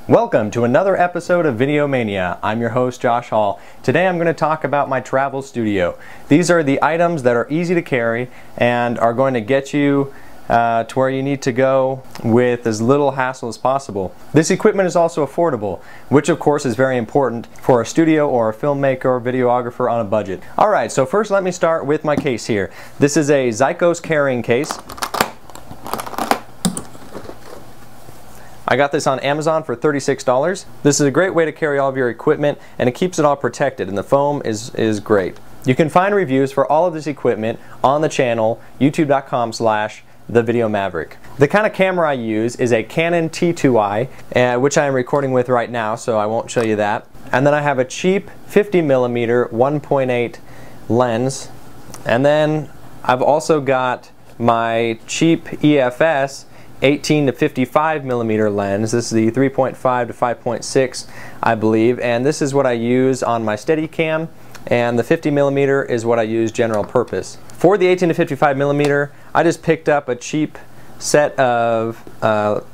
Welcome to another episode of Video Mania. I'm your host Josh Hall. Today I'm going to talk about my travel studio. These are the items that are easy to carry and are going to get you to where you need to go with as little hassle as possible. This equipment is also affordable, which of course is very important for a studio or a filmmaker or videographer on a budget. Alright, so first let me start with my case here. This is a Zeikos carrying case. I got this on Amazon for $36. This is a great way to carry all of your equipment and it keeps it all protected, and the foam is great. You can find reviews for all of this equipment on the channel youtube.com/thevideomaverick. The kind of camera I use is a Canon T2i, which I am recording with right now, so I won't show you that. And then I have a cheap 50mm 1.8 lens. And then I've also got my cheap EFS 18 to 55mm lens. This is the 3.5 to 5.6, I believe, and this is what I use on my Steadicam, and the 50mm is what I use general purpose. For the 18 to 55mm, I just picked up a cheap set of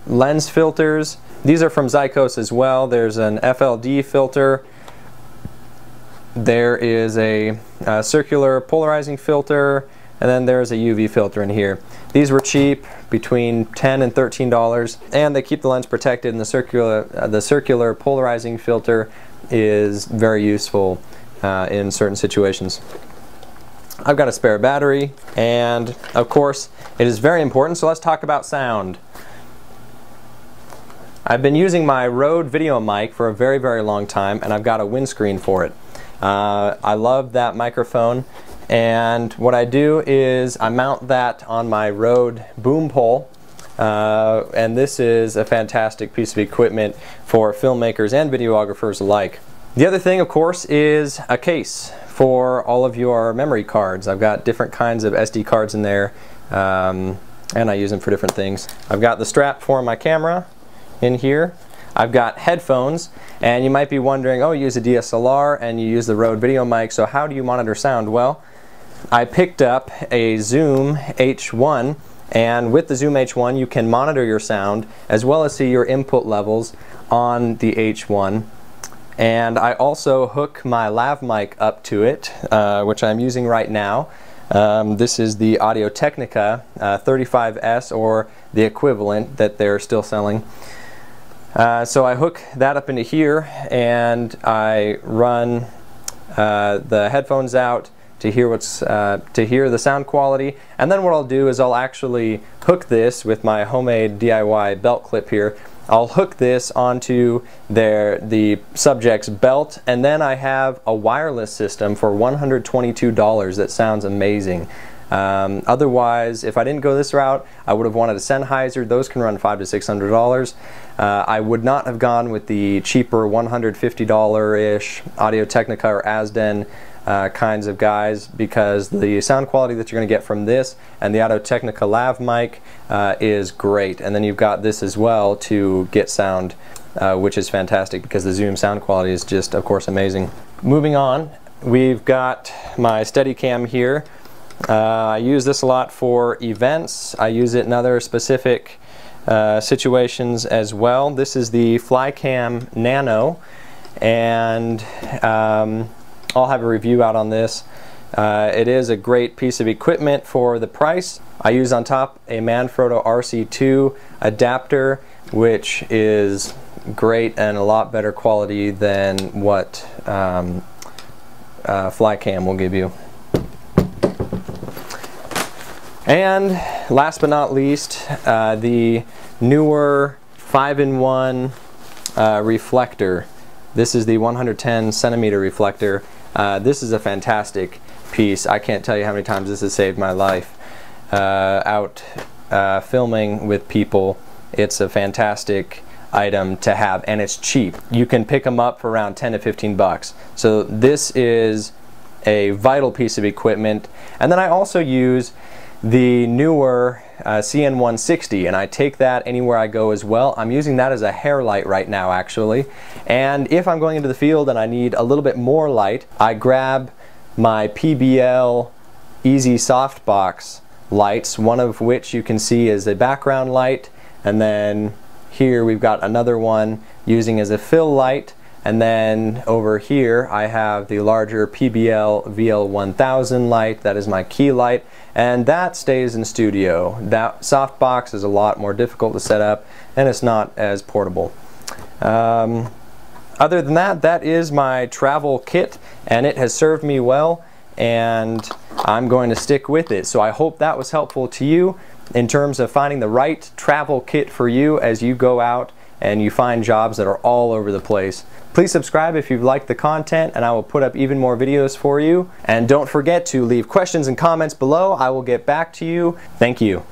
lens filters. These are from Zikos as well. There's an FLD filter. There is a circular polarizing filter, and then there's a UV filter in here. These were cheap, between $10 and $13, and they keep the lens protected, and the circular polarizing filter is very useful in certain situations. I've got a spare battery, and of course it is very important, so let's talk about sound. I've been using my Rode video mic for a very, very long time, and I've got a windscreen for it. I love that microphone. And what I do is I mount that on my Rode boom pole, and this is a fantastic piece of equipment for filmmakers and videographers alike. The other thing, of course, is a case for all of your memory cards. I've got different kinds of SD cards in there, and I use them for different things. I've got the strap for my camera in here. I've got headphones, and you might be wondering, oh, you use a DSLR and you use the Rode video mic, so how do you monitor sound? Well, I picked up a Zoom H1, and with the Zoom H1 you can monitor your sound as well as see your input levels on the H1. And I also hook my lav mic up to it, which I'm using right now. This is the Audio Technica 35S, or the equivalent that they're still selling. So I hook that up into here, and I run the headphones out to hear the sound quality, and then what I'll do is I'll actually hook this with my homemade DIY belt clip here. I'll hook this onto the subject's belt, and then I have a wireless system for $122 that sounds amazing. Otherwise, if I didn't go this route, I would have wanted a Sennheiser. Those can run $500 to $600. I would not have gone with the cheaper $150-ish Audio Technica or Asden kinds of guys, because the sound quality that you're going to get from this and the Audio Technica lav mic is great. And then you've got this as well to get sound, which is fantastic because the Zoom sound quality is just, of course, amazing. Moving on, we've got my Steadicam here. I use this a lot for events. I use it in other specific situations as well. This is the Flycam Nano, and I'll have a review out on this. It is a great piece of equipment for the price. I use on top a Manfrotto RC2 Adapter, which is great and a lot better quality than what Flycam will give you. And last but not least, the Neewer 5-in-1 reflector. This is the 110 centimeter reflector. This is a fantastic piece. I can't tell you how many times this has saved my life out filming with people. It's a fantastic item to have, and it's cheap. You can pick them up for around 10 to 15 bucks. So this is a vital piece of equipment. And then I also use the Neewer CN160, and I take that anywhere I go as well. I'm using that as a hair light right now, actually. And if I'm going into the field and I need a little bit more light, I grab my PBL EZ softbox lights, one of which you can see is a background light, and then here we've got another one using as a fill light, and then over here I have the larger PBL VL1000 light. That is my key light, and that stays in studio. That softbox is a lot more difficult to set up and it's not as portable. Other than that, that is my travel kit, and it has served me well, and I'm going to stick with it. So I hope that was helpful to you in terms of finding the right travel kit for you as you go out and you find jobs that are all over the place. Please subscribe if you've liked the content, and I will put up even more videos for you. And don't forget to leave questions and comments below. I will get back to you. Thank you.